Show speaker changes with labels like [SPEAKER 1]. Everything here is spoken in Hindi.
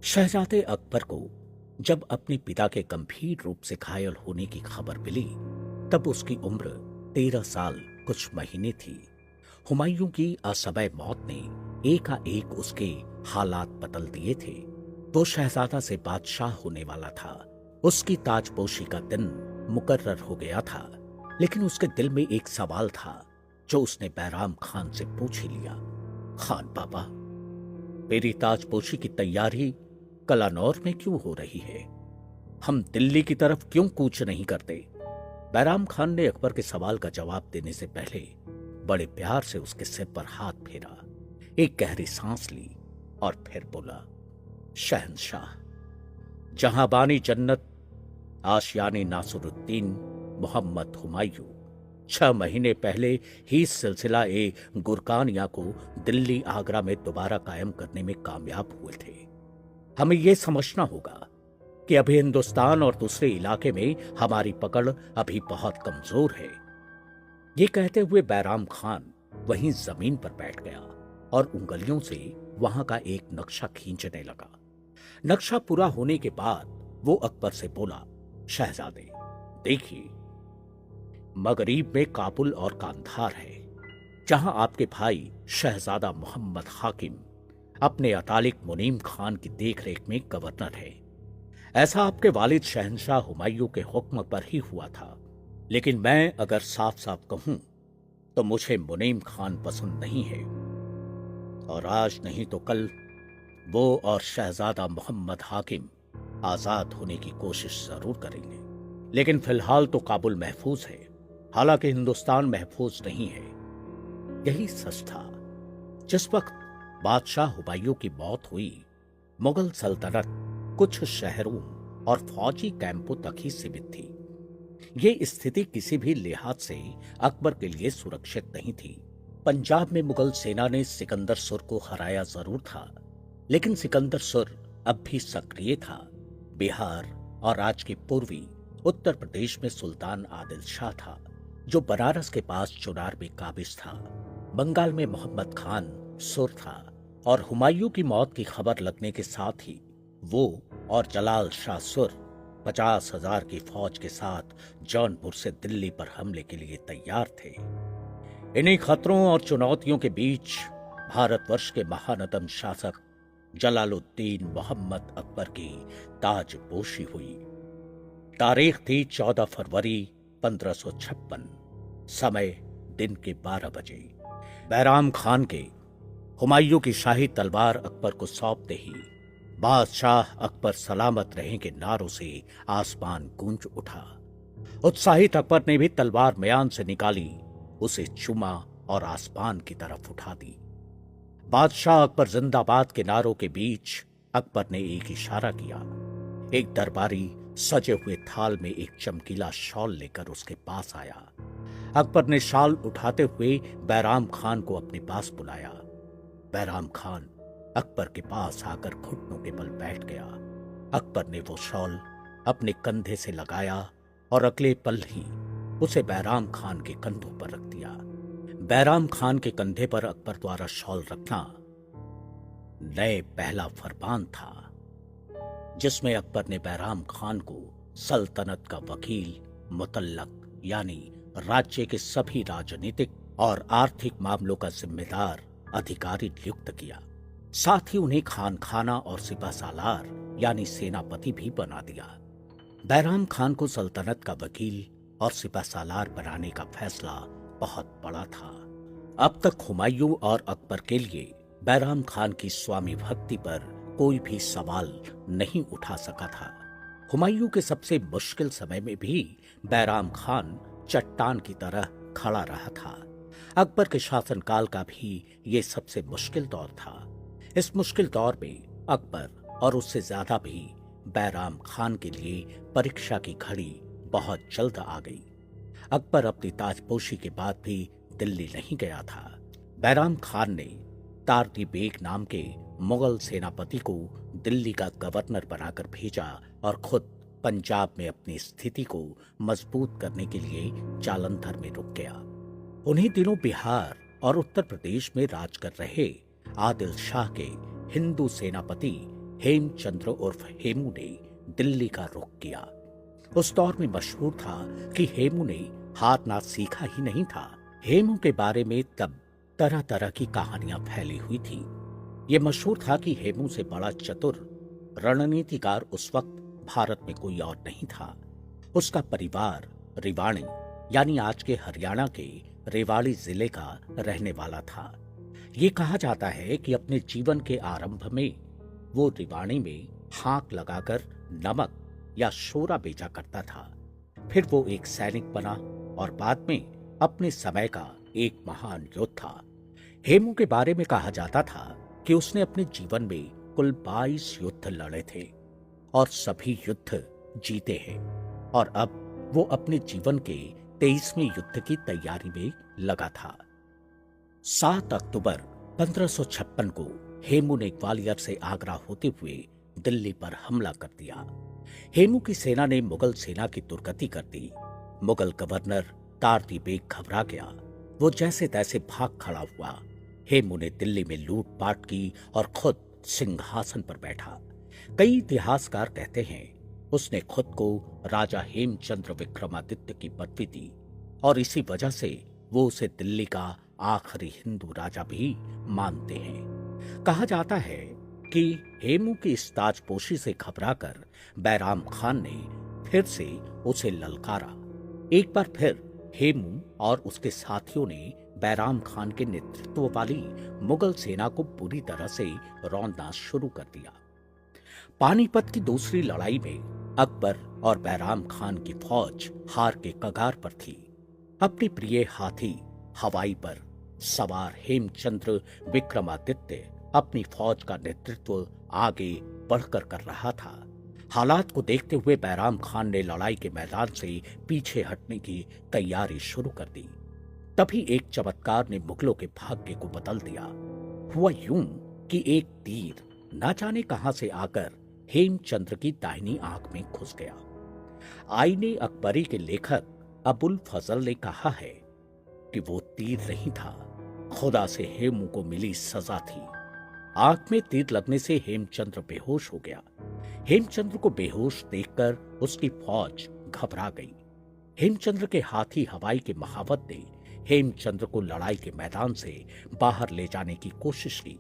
[SPEAKER 1] शहजादे अकबर को जब अपने पिता के गंभीर रूप से घायल होने की खबर मिली, तब उसकी उम्र 13 साल कुछ महीने थी। हुमायूं की असमय मौत ने एकाएक उसके हालात बदल दिए थे। वो शहजादा से बादशाह होने वाला था। उसकी ताजपोशी का दिन मुकर्रर हो गया था, लेकिन उसके दिल में एक सवाल था जो उसने बैराम खान से पूछ ही लिया। खान पापा, मेरी ताजपोशी की तैयारी कलानौर में क्यों हो रही है? हम दिल्ली की तरफ क्यों कूच नहीं करते? बैराम खान ने अकबर के सवाल का जवाब देने से पहले बड़े प्यार से उसके सिर पर हाथ फेरा, एक गहरी सांस ली और फिर बोला, शहंशाह, जहां बानी जन्नत आशियानी नासरुद्दीन मोहम्मद हुमायूं 6 महीने पहले ही सिलसिला ए गुरकानिया को दिल्ली आगरा में दोबारा कायम करने में कामयाब हुए थे। हमें यह समझना होगा कि अभी हिंदुस्तान और दूसरे इलाके में हमारी पकड़ अभी बहुत कमजोर है। ये कहते हुए बैराम खान वहीं जमीन पर बैठ गया और उंगलियों से वहां का एक नक्शा खींचने लगा। नक्शा पूरा होने के बाद वो अकबर से बोला, शहजादे, देखिए, मगरीब में काबुल और कांधार है, जहां आपके भाई शहजादा मोहम्मद हाकिम अपने अतालिक मुनीम खान की देखरेख में गवर्नर है। ऐसा आपके वालिद शहंशाह हुमायूं के हुक्म पर ही हुआ था। लेकिन मैं अगर साफ साफ कहूं तो मुझे मुनीम खान पसंद नहीं है, और आज नहीं तो कल वो और शहजादा मोहम्मद हाकिम आजाद होने की कोशिश जरूर करेंगे। लेकिन फिलहाल तो काबुल महफूज है, हालांकि हिंदुस्तान महफूज नहीं है। यही सच था। जिस वक्त बादशाह हुमायूं की मौत हुई, मुगल सल्तनत कुछ शहरों और फौजी कैंपों तक ही सीमित थी। ये स्थिति किसी भी लिहाज से अकबर के लिए सुरक्षित नहीं थी। पंजाब में मुगल सेना ने सिकंदर सुर को हराया जरूर था, लेकिन सिकंदर सुर अब भी सक्रिय था। बिहार और आज के पूर्वी उत्तर प्रदेश में सुल्तान आदिल शाह था, जो बनारस के पास चुनार में काबिज था। बंगाल में मोहम्मद खान सुर था, और हुमायूं की मौत की खबर लगने के साथ ही वो और जलाल शाह सुर 50,000 की फौज के साथ जौनपुर से दिल्ली पर हमले के लिए तैयार थे। इन्हीं खतरों और चुनौतियों के बीच भारतवर्ष के महानतम शासक जलालुद्दीन मोहम्मद अकबर की ताजपोशी हुई। तारीख थी 14 फरवरी 1556। समय दिन के 12 बजे। बैराम खान के हुमायूं की शाही तलवार अकबर को सौंपते ही बादशाह अकबर सलामत रहें के नारों से आसमान गूंज उठा। उत्साहित अकबर ने भी तलवार म्यान से निकाली, उसे चूमा और आसमान की तरफ उठा दी। बादशाह अकबर जिंदाबाद के नारों के बीच अकबर ने एक इशारा किया। एक दरबारी सजे हुए थाल में एक चमकीला शॉल लेकर उसके पास आया। अकबर ने शाल उठाते हुए बैराम खान को अपने पास बुलाया। बैराम खान अकबर के पास आकर घुटनों के बल बैठ गया। अकबर ने वो शॉल अपने कंधे से लगाया और अगले पल ही उसे बैराम खान के कंधों पर रख दिया। बैराम खान के कंधे पर अकबर द्वारा शॉल रखना नए पहला फरमान था, जिसमें अकबर ने बैराम खान को सल्तनत का वकील मुतल्लक यानी राज्य के सभी राजनीतिक और आर्थिक मामलों का जिम्मेदार अधिकारी नियुक्त किया। साथ ही उन्हें खान खाना और सिपह सालार यानी सेनापति भी बना दिया। बैराम खान को सल्तनत का वकील और सिपह सालार बनाने का फैसला बहुत बड़ा था। अब तक हुमायूं और अकबर के लिए बैराम खान की स्वामी भक्ति पर कोई भी सवाल नहीं उठा सका था। हुमायूं के सबसे मुश्किल समय में भी बैराम खान चट्टान की तरह खड़ा रहा था। अकबर के शासनकाल का भी ये सबसे मुश्किल दौर था। इस मुश्किल दौर में अकबर और उससे ज्यादा भी बैराम खान के लिए परीक्षा की घड़ी बहुत जल्द आ गई। अकबर अपनी ताजपोशी के बाद भी दिल्ली नहीं गया था। बैराम खान ने तारती बेग नाम के मुगल सेनापति को दिल्ली का गवर्नर बनाकर भेजा और खुद पंजाब में अपनी स्थिति को मजबूत करने के लिए जालंधर में रुक गया। उन्हीं दिनों बिहार और उत्तर प्रदेश में राज कर रहे आदिल शाह के हिंदू सेनापति हेमचंद्र उर्फ हेमू ने दिल्ली का रुख किया। उस दौर में मशहूर था कि हेमू ने हाथ नाथ सीखा ही नहीं था। हेमू के बारे में तब तरह तरह की कहानियां फैली हुई थी। ये मशहूर था कि हेमू से बड़ा चतुर रणनीतिकार उस वक्त भारत में कोई और नहीं था। उसका परिवार रेवाड़ी यानी आज के हरियाणा के रेवाड़ी जिले का रहने वाला था। ये कहा जाता है कि अपने जीवन के आरंभ में वो रेवाड़ी में हाक लगाकर नमक या शोरा बेचा करता था। फिर वो एक सैनिक बना और बाद में अपने समय का एक महान योद्धा। हेमू के बारे में कहा जाता था कि उसने अपने जीवन में कुल 22 युद्ध लड़े थे और सभी युद्ध जीते हैं, और अब वो अपने जीवन के 23वें युद्ध की तैयारी में लगा था। 7 अक्टूबर 1556 को हेमू ने ग्वालियर से आगरा होते हुए दिल्ली पर हमला कर दिया। हेमू की सेना ने मुगल सेना की दुर्गति कर दी। मुगल गवर्नर तारती बेग घबरा गया। वो जैसे तैसे भाग खड़ा हुआ। हेमू ने दिल्ली में लूटपाट की और खुद सिंहासन पर बैठा। कई इतिहासकार कहते हैं उसने खुद को राजा हेमचंद्र विक्रमादित्य की पदवी दी और इसी वजह से वो उसे दिल्ली का आखिरी हिंदू राजा भी मानते हैं। कहा जाता है कि हेमू की इस ताजपोशी से घबराकर बैराम खान ने फिर से उसे ललकारा। एक बार फिर हेमू और उसके साथियों ने बैराम खान के नेतृत्व वाली मुगल सेना को पूरी तरह से रौंदना शुरू कर दिया। पानीपत की दूसरी लड़ाई में अकबर और बैराम खान की फौज हार के कगार पर थी। अपने प्रिय हाथी हवाई पर सवार हेमचंद्र विक्रमादित्य अपनी फौज का नेतृत्व आगे बढ़कर कर रहा था। हालात को देखते हुए बैराम खान ने लड़ाई के मैदान से पीछे हटने की तैयारी शुरू कर दी। तभी एक चमत्कार ने मुगलों के भाग्य को बदल दिया। हुआ यूं कि एक तीर न जाने कहां से आकर हेमचंद्र की दाहिनी आंख में घुस गया। आईने अकबरी के लेखक अबुल फजल ने कहा है कि वो तीर नहीं था, खुदा से हेमू को मिली सजा थी। आंख में तीर लगने से हेमचंद्र बेहोश हो गया। हेमचंद्र को बेहोश देखकर उसकी फौज घबरा गई। हेमचंद्र के हाथी हवाई के महावत ने हेमचंद्र को लड़ाई के मैदान से बाहर ले जाने की कोशिश की,